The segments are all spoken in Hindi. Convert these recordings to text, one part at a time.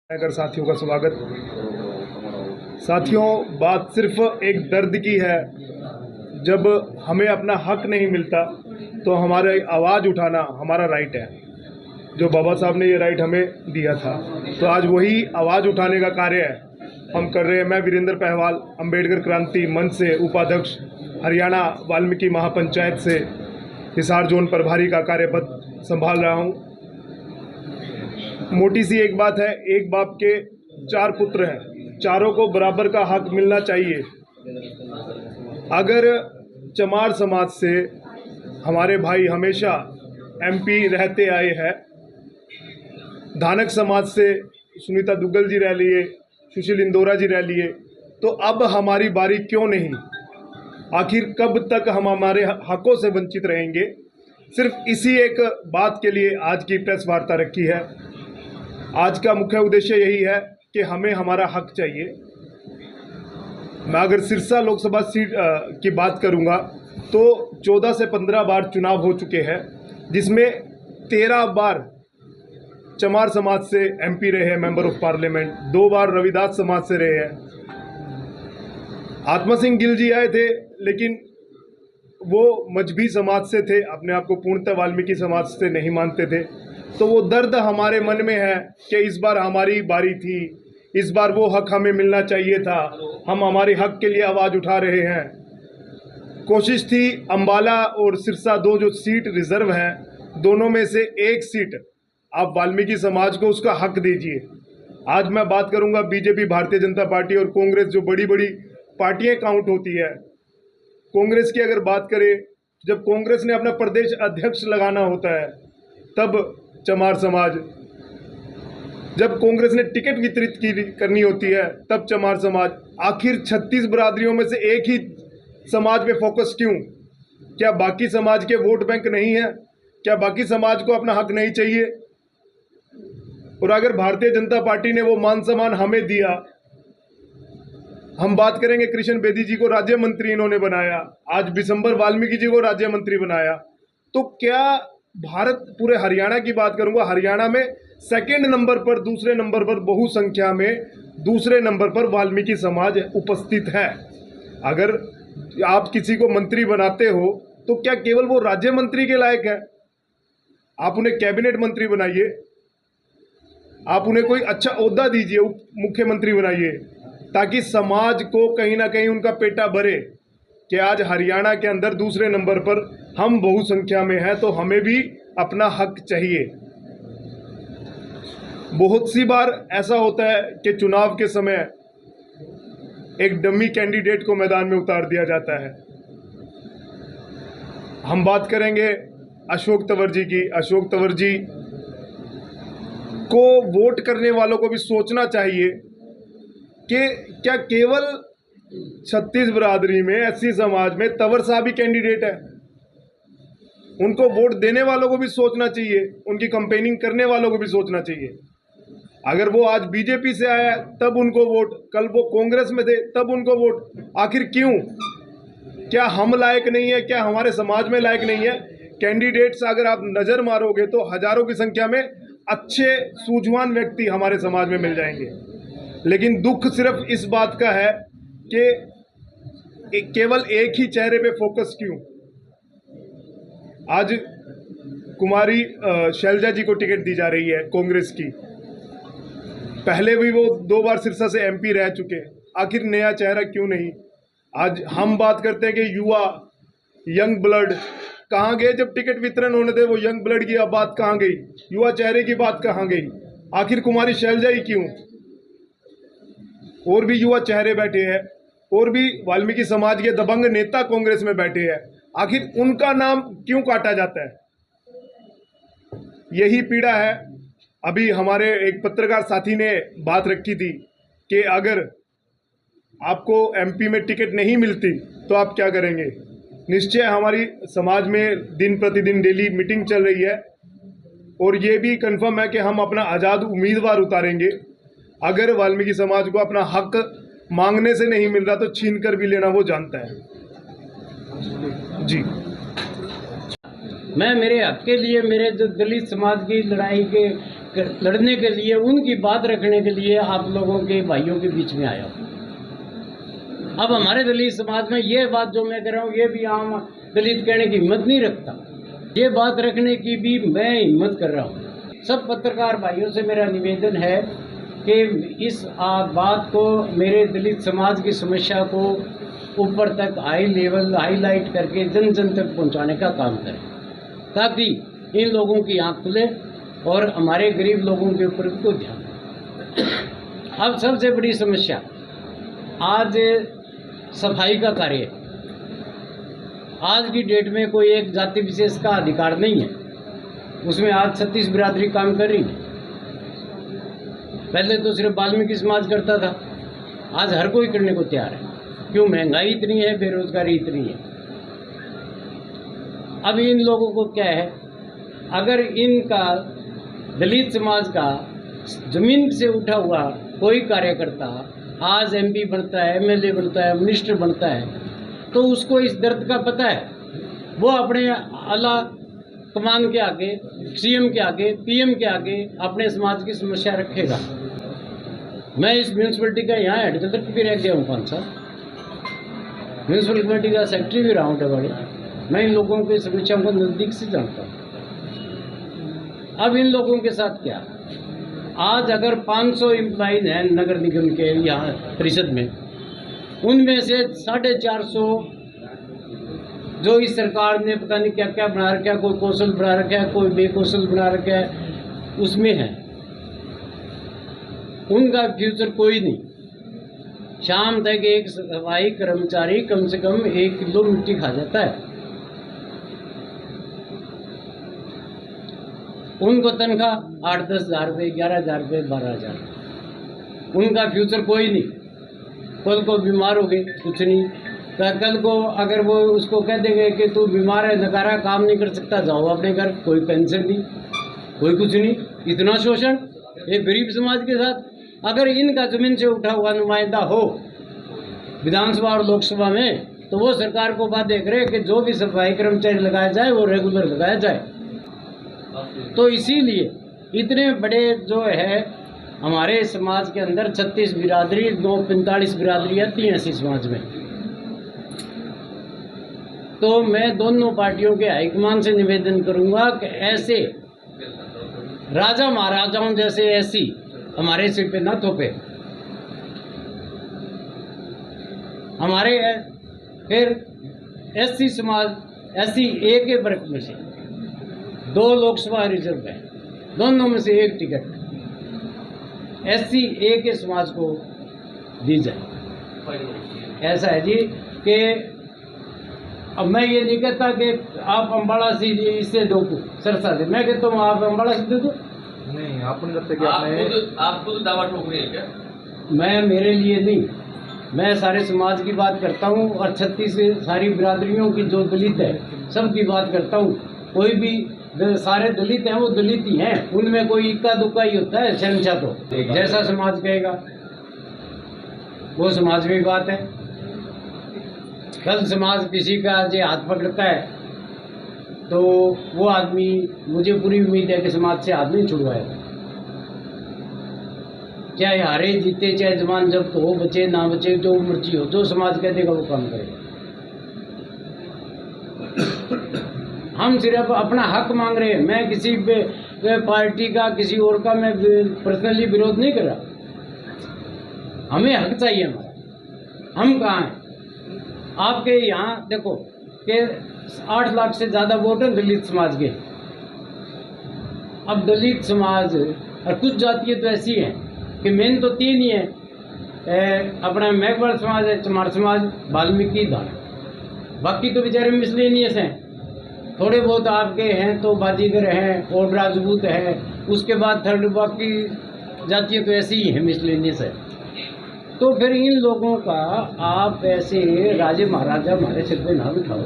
कर साथियों का स्वागत। साथियों, बात सिर्फ एक दर्द की है। जब हमें अपना हक नहीं मिलता तो हमारे आवाज़ उठाना हमारा राइट है, जो बाबा साहब ने ये राइट हमें दिया था। तो आज वही आवाज़ उठाने का कार्य है हम कर रहे हैं। मैं वीरेंद्र पहवाल, अंबेडकर क्रांति मंच से उपाध्यक्ष, हरियाणा वाल्मीकि महापंचायत से हिसार जोन प्रभारी का कार्यपद संभाल रहा हूँ। मोटी सी एक बात है, एक बाप के 4 पुत्र हैं, चारों को बराबर का हक मिलना चाहिए। अगर चमार समाज से हमारे भाई हमेशा एमपी रहते आए हैं, धानक समाज से सुनीता दुग्गल जी रह लिए, सुशील इंदौरा जी रह लिए, तो अब हमारी बारी क्यों नहीं? आखिर कब तक हम हमारे हकों से वंचित रहेंगे? सिर्फ इसी एक बात के लिए आज की प्रेस वार्ता रखी है। आज का मुख्य उद्देश्य यही है कि हमें हमारा हक चाहिए। मैं अगर सिरसा लोकसभा सीट की बात करूंगा तो 14 से 15 बार चुनाव हो चुके हैं, जिसमें 13 बार चमार समाज से एमपी रहे हैं, मेंबर ऑफ पार्लियामेंट। 2 बार रविदास समाज से रहे हैं। आत्मा सिंह गिल जी आए थे, लेकिन वो मजहबी समाज से थे, अपने आप को पूर्णतः वाल्मीकि समाज से नहीं मानते थे। तो वो दर्द हमारे मन में है कि इस बार हमारी बारी थी, इस बार वो हक हमें मिलना चाहिए था। हम हमारे हक के लिए आवाज़ उठा रहे हैं। कोशिश थी अंबाला और सिरसा, 2 जो सीट रिजर्व हैं, दोनों में से एक सीट आप वाल्मीकि समाज को उसका हक दीजिए। आज मैं बात करूंगा बीजेपी, भारतीय जनता पार्टी और कांग्रेस, जो बड़ी बड़ी पार्टियां काउंट होती है। कांग्रेस की अगर बात करें, जब कांग्रेस ने अपना प्रदेश अध्यक्ष लगाना होता है तब चमार समाज, जब कांग्रेस ने टिकट वितरित करनी होती है तब चमार समाज। आखिर 36 बरादरियों में से एक ही समाज पे फोकस क्यों? क्या बाकी समाज के वोट बैंक नहीं है? क्या बाकी समाज को अपना हक नहीं चाहिए? और अगर भारतीय जनता पार्टी ने वो मान सम्मान हमें दिया, हम बात करेंगे कृष्ण बेदी जी को राज्य मंत्री इन्होंने बनाया, आज बिशंबर वाल्मीकि जी को राज्य मंत्री बनाया, तो क्या भारत, पूरे हरियाणा की बात करूंगा, हरियाणा में सेकंड नंबर पर, दूसरे नंबर पर, बहुसंख्या में दूसरे नंबर पर वाल्मीकि समाज उपस्थित है। अगर आप किसी को मंत्री बनाते हो तो क्या केवल वो राज्य मंत्री के लायक है? आप उन्हें कैबिनेट मंत्री बनाइए, आप उन्हें कोई अच्छा ओहदा दीजिए, उप मुख्यमंत्री बनाइए, ताकि समाज को कहीं ना कहीं उनका पेटा भरे कि आज हरियाणा के अंदर दूसरे नंबर पर हम बहुसंख्या में हैं, तो हमें भी अपना हक चाहिए। बहुत सी बार ऐसा होता है कि चुनाव के समय एक डमी कैंडिडेट को मैदान में उतार दिया जाता है। हम बात करेंगे अशोक तंवर जी की। अशोक तंवर जी को वोट करने वालों को भी सोचना चाहिए कि क्या केवल 36 बरादरी में, एससी समाज में तंवर साहब ही कैंडिडेट है? उनको वोट देने वालों को भी सोचना चाहिए, उनकी कंपेनिंग करने वालों को भी सोचना चाहिए। अगर वो आज बीजेपी से आया तब उनको वोट, कल वो कांग्रेस में थे तब उनको वोट, आखिर क्यों? क्या हम लायक नहीं है? क्या हमारे समाज में लायक नहीं है? कैंडिडेट्स अगर आप नजर मारोगे तो हजारों की संख्या में अच्छे सूझवान व्यक्ति हमारे समाज में मिल जाएंगे। लेकिन दुख सिर्फ इस बात का है कि केवल एक ही चेहरे पे फोकस क्यों? आज कुमारी शैलजा जी को टिकट दी जा रही है कांग्रेस की। पहले भी वो 2 बार सिरसा से एमपी रह चुके, आखिर नया चेहरा क्यों नहीं? आज हम बात करते हैं कि युवा, यंग ब्लड कहाँ गए? जब टिकट वितरण होने थे, वो यंग ब्लड की बात कहाँ गई? युवा चेहरे की बात कहाँ गई? आखिर कुमारी शैलजा ही क्यों? और भी युवा चेहरे बैठे हैं, और भी वाल्मीकि समाज के दबंग नेता कांग्रेस में बैठे हैं, आखिर उनका नाम क्यों काटा जाता है? यही पीड़ा है। अभी हमारे एक पत्रकार साथी ने बात रखी थी कि अगर आपको एमपी में टिकट नहीं मिलती तो आप क्या करेंगे? निश्चय हमारी समाज में दिन प्रतिदिन डेली मीटिंग चल रही है, और ये भी कंफर्म है कि हम अपना आज़ाद उम्मीदवार उतारेंगे। अगर वाल्मीकि समाज को अपना हक मांगने से नहीं मिल रहा तो छीन कर भी लेना वो जानता है। जी, मैं मेरे हक के लिए, मेरे जो दलित समाज की लड़ाई लड़ने के लिए, उनकी बात रखने के लिए आप लोगों के भाइयों के बीच में आया हूँ। अब हमारे दलित समाज में ये बात जो मैं कह रहा हूँ, ये भी आम दलित कहने की हिम्मत नहीं रखता। ये बात रखने की भी मैं हिम्मत कर रहा हूँ। सब पत्रकार भाइयों से मेरा निवेदन है कि इस बात को, मेरे दलित समाज की समस्या को ऊपर तक हाईलाइट करके जन जन तक पहुँचाने का काम करें, ताकि इन लोगों की आँख खुले और हमारे गरीब लोगों के ऊपर भी कोई ध्यान दें। अब सबसे बड़ी समस्या आज सफाई का कार्य है। आज की डेट में कोई एक जाति विशेष का अधिकार नहीं है, उसमें आज 36 बिरादरी काम कर रही है। पहले तो सिर्फ वाल्मीकि समाज करता था, आज हर कोई करने को तैयार है। क्यों? महंगाई इतनी है, बेरोजगारी इतनी है। अब इन लोगों को क्या है, अगर इनका दलित समाज का जमीन से उठा हुआ कोई कार्यकर्ता आज MP बनता है, MLA बनता है, मिनिस्टर बनता है, तो उसको इस दर्द का पता है। वो अपने आला कमान के आगे, CM के आगे, PM के आगे अपने समाज की समस्या रखेगा। मैं इस म्यूनसिपलिटी का यहाँ हेड कलेक्टर भी रह गया हूँ 5 साल, म्यूनसिपल कमेटी का सेक्रेटरी भी रहा हूँ बड़े। मैं इन लोगों की समस्याओं को नज़दीक से जानता हूँ। अब इन लोगों के साथ क्या, आज अगर 500 एम्प्लॉइज हैं नगर निगम के यहाँ परिषद में, उनमें से 450 जो इस सरकार ने पता नहीं क्या क्या बना रखा है, कोई कौशल बना रखा है, कोई बेकौशल बना रखा है, उसमें है। उनका फ्यूचर कोई नहीं। शाम तक एक सफाई कर्मचारी कम से कम 1 किलो मिट्टी खा जाता है। उनको तनख्वाह 8-10 हज़ार रुपये, 11 हज़ार रुपये, 12 हज़ार। उनका फ्यूचर कोई नहीं। कल को बीमार हो गए, कुछ नहीं। तो कल को अगर वो उसको कह देंगे कि तू बीमार है, नकारा, काम नहीं कर सकता, जाओ अपने घर, कोई पेंशन नहीं, कोई कुछ नहीं। इतना शोषण एक गरीब समाज के साथ। अगर इनका जमीन से उठा हुआ नुमाइंदा हो विधानसभा और लोकसभा में, तो वो सरकार को बात देख रहे कि जो भी सफाई कर्मचारी लगाया जाए वो रेगुलर लगाया जाए। तो इसीलिए इतने बड़े जो है हमारे समाज के अंदर 36 बिरादरी, 45 बिरादरी आती हैं इसी समाज में। तो मैं दोनों पार्टियों के हाईकमान से निवेदन करूंगा कि ऐसे राजा महाराजाओं जैसे ऐसी हमारे सिर पे न थोपे। हमारे फिर SC समाज, SC A के वर्ग में से 2 लोकसभा रिजर्व है, दोनों में से 1 टिकट SC A के समाज को दी जाए। ऐसा है जी कि अब मैं ये नहीं कहता कि आप अम्बाड़ा से इससे दो सरसा से, मैं कहता हूँ आप अम्बाड़ा से दे दो। नहीं, आपको नहीं लगता कि आप खुद दावा ठोक रहे हैं क्या? मैं, मेरे लिए नहीं, मैं सारे समाज की बात करता हूँ और 36 सारी बिरादरियों की जो दलित है सबकी बात करता हूँ। कोई भी सारे दलित हैं वो दलित ही हैं, उनमें कोई इक्का दुक्का ही होता है। शहंशाह तो जैसा समाज कहेगा वो समाज में बात है। कल समाज किसी का जो हाथ पकड़ता है तो वो आदमी, मुझे पूरी उम्मीद है कि समाज से हाथ नहीं छुड़वाएगा। चाहे हारे जीते, चाहे जवान जब्त हो, बचे ना बचे, जो मर्जी हो, जो समाज कह देगा वो काम करेगा। हम सिर्फ अपना हक मांग रहे हैं। मैं किसी पार्टी का, किसी और का मैं पर्सनली विरोध नहीं कर रहा। हमें हक चाहिए हमारा। हम कहाँ हैं? आपके यहाँ देखो कि 8 लाख से ज़्यादा वोट हैं दलित समाज के। अब दलित समाज और कुछ जातियाँ तो ऐसी हैं कि मेन तो 3 ही हैं, अपना मेघवाल समाज है, चमार समाज, वाल्मीकि, धारा। बाकी तो बेचारे मिसलेनियस हैं। थोड़े बहुत आपके हैं तो बाजीगर हैं और राजपूत हैं, उसके बाद थर्ड बाकी जातियाँ तो ऐसी ही हैं, मिसलेनियस है। तो फिर इन लोगों का आप ऐसे राजे महाराजा हमारे सिर पे ना बिठाओ।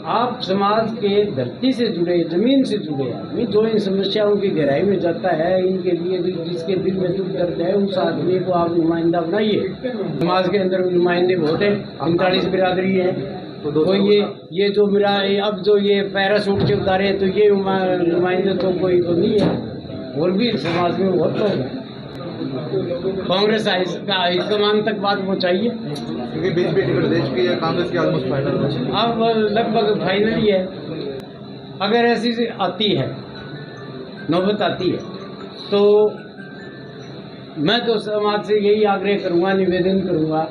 आप समाज के धरती से जुड़े, जमीन से जुड़े आदमी, जो इन समस्याओं की गहराई में जाता है, इनके लिए भी जिसके दिल में दुख दर्द है, उस आदमी को आप नुमाइंदा बनाइए। समाज के अंदर नुमाइंदे बहुत हैं, 45 बिरादरी हैं, तो दो कोई ये जो मेरा अब जो ये पैराशूट से उतारे तो ये नुमाइंदे तो कोई तो नहीं है, और भी समाज में बहुत लोग हैं। कांग्रेस हाईकमान तक बात पहुँचाइए। क्योंकि बीजेपी टिकट देश की है, कांग्रेस की ऑलमोस्ट फाइनल अब लगभग फाइनल ही है। अगर ऐसी आती है, नौबत आती है, तो मैं तो समाज से यही आग्रह करूँगा, निवेदन करूँगा